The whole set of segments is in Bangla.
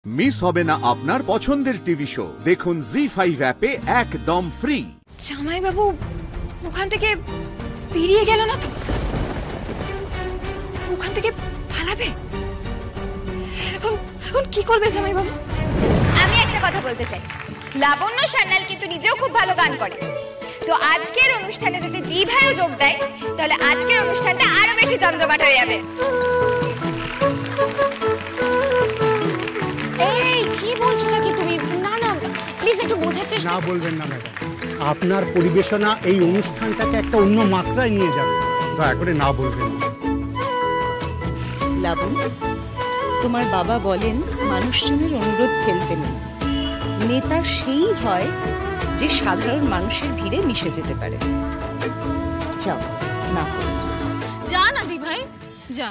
মিস হবে না আপনার পছন্দের টিভি শো। দেখুন জি5 অ্যাপে একদম ফ্রি। জামাই বাবু ওখান থেকে বেরিয়ে গেল না তো? ওখান থেকে পালাবে? এখন এখন কি করবে জামাই বাবু? আমি একটা কথা বলতে চাই, লাবণ্য সান্যাল কিন্তু নিজেও খুব ভালো গান করে। তো আজকের অনুষ্ঠানে যদি দি ভাইও যোগ দেয় তাহলে আজকের অনুষ্ঠানটা আরো বেশি জমজমাট হয়ে যাবে। এই কি বলছো নাকি তুমি? না না প্লিজ একটু বোঝার চেষ্টা। না বলবেন না ম্যাডাম, আপনার পরিবেশনা এই অনুষ্ঠানটাকে একটা অন্য মাত্রায় নিয়ে যাবে, দয়া করে না বলবেন। লাবণ্য, তোমার বাবা বলেন মানুষজনের অনুরোধ ফেলতে নেই। নেতা সেই হয় যে সাধারণ মানুষের ভিড়ে মিশে যেতে পারে। যাও না করো। যা না দি ভাই যা।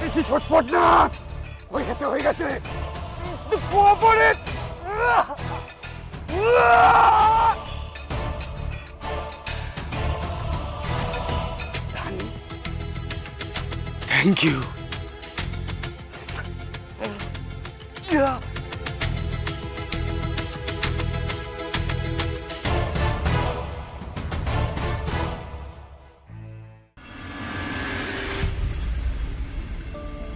বেশি ছটফট না, হয়ে গেছে হয়ে গেছে। Thank you.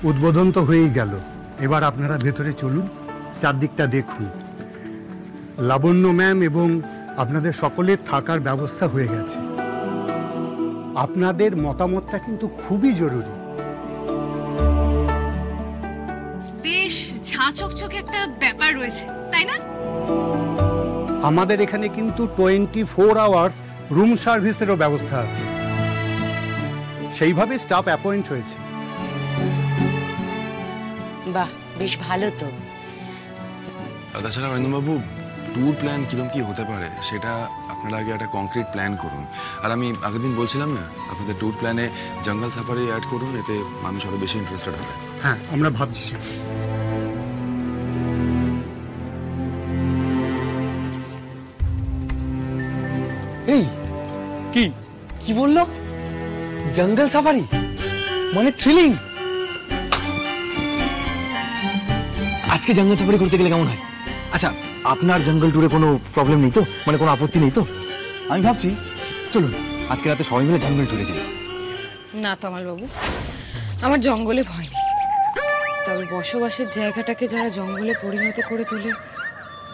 উদ্বোধন তো হয়েই গেল, এবার আপনারা ভেতরে চলুন, চারদিকটা দেখুন। লাবণ্য ম্যাম এবং আপনাদের সকলের থাকার ব্যবস্থা হয়ে গেছে। আপনাদের মতামতটা কিন্তু খুবই জরুরি। বেশ ঝাঁ চকচকে একটা ব্যাপার রয়েছে, তাই না? আমাদের এখানে কিন্তু 24 আওয়ার্স রুম সার্ভিসেরও ব্যবস্থা আছে, সেইভাবে স্টাফ অ্যাপয়েন্ট হয়েছে। বাহ, বেশ ভালো তো। তাছাড়া অরিন্দমবাবু, ট্যুর প্ল্যান কিরকম কি হতে পারে সেটা আপনারা আগে একটা কংক্রিট প্ল্যান করুন। আর আমি আগের দিন বলছিলাম না, আপনাদের ট্যুর প্ল্যানে জঙ্গল সাফারি অ্যাড করুন, এতে মানুষ আরো বেশি ইন্টারেস্টেড হবে। হ্যাঁ, আমরা ভাবছি। এই কি কি বললো? জঙ্গল সাফারি মানে থ্রিলিং? আজকে জঙ্গল সাফারি করতে গেলে কেমন হয়? আচ্ছা, আপনার জঙ্গল ট্যুরে কোনো প্রবলেম নেই তো? মানে কোনো আপত্তি নেই তো? আমি ভাবছি চলুন আজকে রাতে সবাই মিলে জঙ্গল ট্যুরে যাই। না তমাল বাবু, আমার জঙ্গলে ভয় নেই। তবে বসবাসের জায়গাটাকে যারা জঙ্গলে পরিণত করে তোলে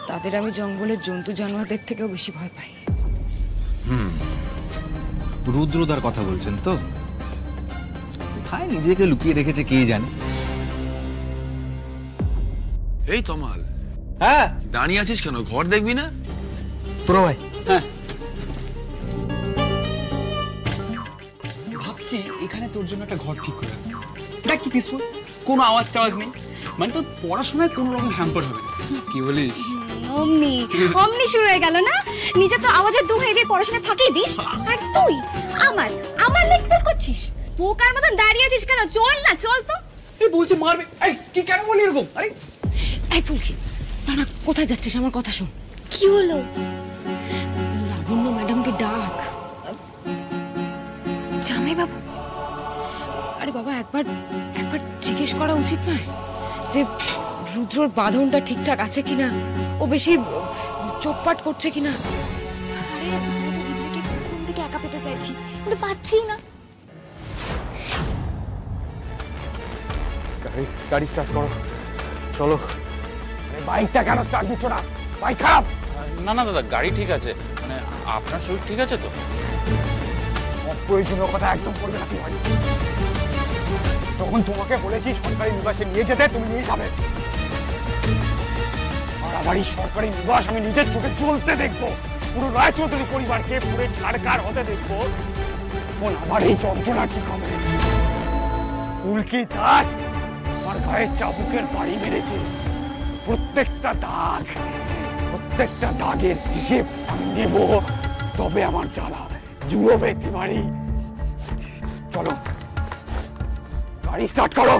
তাদের আমি জঙ্গলের জন্তু জানোয়ারদের থেকেও বেশি ভয় পাই। রুদ্রদার কথা বলছেন তো? কোথায় নিজেকে লুকিয়ে রেখেছে কে জানে। এই তমাল, হ্যাঁ দাঁড়িয়ে আছিস কেন? ঘর দেখবি না? তোরা ভাই, হ্যাঁ ভাবছি এখানে তোর জন্য একটা ঘর ঠিক করে দেখ, কি পিসফুল, কোনো আওয়াজ টাওয়াজ নেই, মানে তোর পড়াশোনায় কোনো রকম হ্যাম্পার হবে না। কি বলিস? অমনি অমনি শুরু হয়ে গেল না? নিজে তো আওয়াজের দোহাই দিয়ে পড়াশোনা ফাঁকিয়ে দিস, আর তুই আমার আমার লেকচার করছিস। বোকার মতন দাঁড়িয়ে আছিস কেন? চল না, চল তো। এই বলছে মারবে। এই কি কেন বলি এরকম? এই ফুলকি, দাঁড়া, কোথায় যাচ্ছিস? আমার কথা শোন। কি হলো? লাবণ্য ম্যাডামকে ডাক। জামাই বাবু? আরে বাবা, একবার জিজ্ঞেস করা উচিত নয় যে রুদ্রর বাঁধনটা ঠিকঠাক আছে কিনা, ও বেশি চোটপাট করছে কিনা? আরে আমি তো দিদিকে কোন দিকে একা পেতে চাইছি কিন্তু পাচ্ছি না। গাড়ি স্টার্ট করো, চলো। বাইকটা কেন স্টার্ট দিচ্ছ না? বাইক খারাপ। না না দাদা, গাড়ি ঠিক আছে, মানে আপনার শরীর ঠিক আছে তো? অপ্রয়োজনীয় কথা একদম করবে না ভাই। যখন তোমাকে বলেছি সরকারি নিবাসে নিয়ে যেতে, তুমি নিয়ে যাবে। আর আমার এই সরকারি নিবাস আমি নিজের চোখে চলতে দেখবো, পুরো রায়চৌধুরী পরিবারকে পুরো ছাড়কার হতে দেখবো, তখন আমার এই যন্ত্রণা ঠিক হবে। ফুলকি দাস আমার গায়ে চাবুকের বাড়ি মেরেছে। প্রত্যেকটা দাগের হিসেব আমি নেব, তবে আমার জ্বালা জুড়বে তিমারি। চলো, গাড়ি স্টার্ট করো।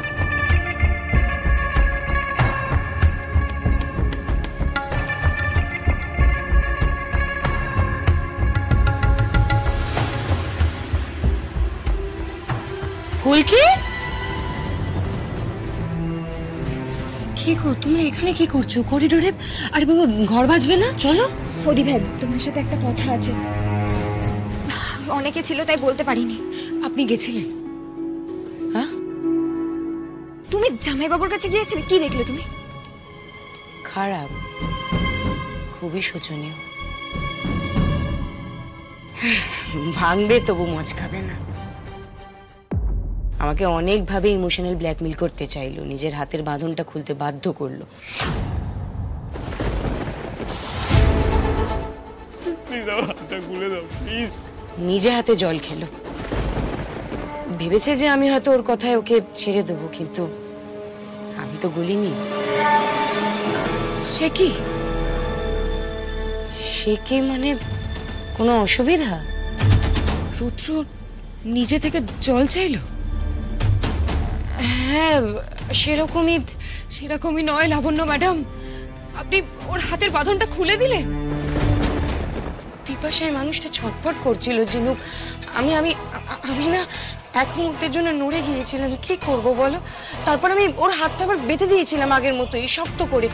ফুলকি, কি গো তুমি এখানে কি করছো করিডোরে? আরে বাবা, ঘর বাজবে না? চলো। হদি ভাই, তোমার সাথে একটা কথা আছে। অনেকে ছিল তাই বলতে পারিনি। আপনি গেছিলেন? হ্যাঁ, তুমি জামাইবাবুর কাছে গিয়েছিলে, কি দেখলে তুমি? খারাপ, খুবই শোচনীয়। ভাঙবে তবু মচকাবে না। আমাকে অনেকভাবে ইমোশনাল ব্ল্যাকমেল করতে চাইলো, নিজের হাতের বাঁধনটা খুলতে বাধ্য করলো। নিজে হাতে জল খেলো। ভেবেছে যে আমি হয়তো ওর কথায় ওকে ছেড়ে দেবো, কিন্তু আমি তো গলিনি। সে কি? সে কি মানে কোনো অসুবিধা? রুদ্র নিজে থেকে জল চাইলো? হ্যাঁ, সেরকমই নয় লাবণ্য ম্যাডাম, আপনি ওর হাতের বাঁধনটা খুলে দিলেন। পিপাসায় মানুষটা ছটফট করছিল জিনু। আমি আমি আমি না এক মুহূর্তের জন্য নড়ে গিয়েছিলাম। কি করব বলো? তারপর আমি ওর হাতটা আবার বেঁধে দিয়েছিলাম আগের মতোই শক্ত করে।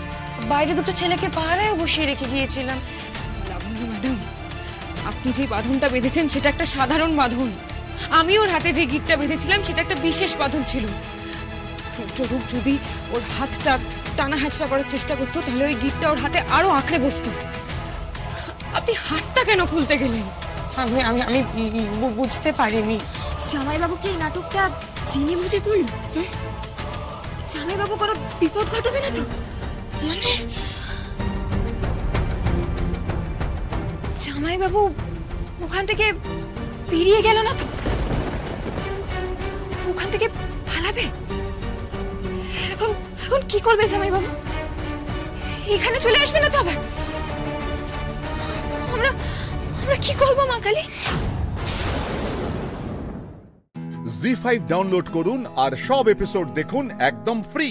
বাইরে দুটো ছেলেকে পাহারায় বসিয়ে রেখে গিয়েছিলাম। লাবণ্য ম্যাডাম, আপনি যে বাঁধনটা বেঁধেছেন সেটা একটা সাধারণ বাঁধন। আমি ওর হাতে যে গিঁটটা বেঁধেছিলাম সেটা একটা বিশেষ বাঁধন ছিল। রূপ যদি ওর হাতটা টানা হাঁচড়া করার চেষ্টা করতো, তাহলে ওই গিঁটটা ওর হাতে আরো আঁকড়ে বসতো। আপনি হাতটা কেন খুলতে গেলেন? আমি আমি আমি বুঝতে পারিনি। জামাইবাবু কি এই নাটকটা জেনে বুঝে করল? জামাইবাবু কোনো বিপদ ঘটাবে না তো? মানে জামাইবাবু ওখান থেকে বেরিয়ে গেল না তো? ওখান থেকে পালাবে? এখন এখন কি করবে জামাইবাবু? এখানে চলে আসবে না তো আবার? আমরা আমরা কি করবো মা কালী? জি5 ডাউনলোড করুন আর সব এপিসোড দেখুন একদম ফ্রি।